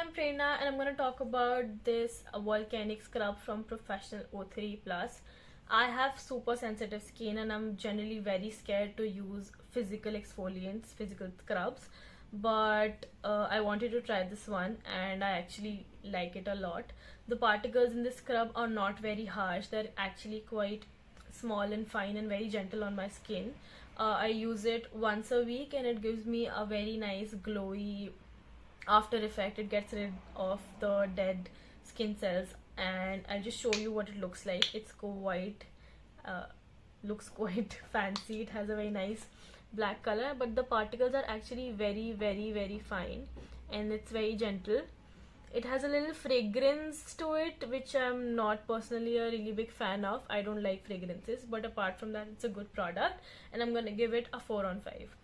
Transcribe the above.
I'm Prerna and I'm going to talk about this volcanic scrub from Professional O3 Plus. I have super sensitive skin and I'm generally very scared to use physical exfoliants, physical scrubs, but I wanted to try this one and I actually like it a lot. The particles in this scrub are not very harsh, they're actually quite small and fine and very gentle on my skin. I use it once a week and it gives me a very nice glowy after effect. It gets rid of the dead skin cells and I'll just show you what it looks like. It's quite uh, looks quite fancy. It has a very nice black color, but the particles are actually very fine and it's very gentle. It has a little fragrance to it, which I'm not personally a really big fan of. I don't like fragrances, but apart from that, it's a good product and I'm gonna give it a 4 on 5.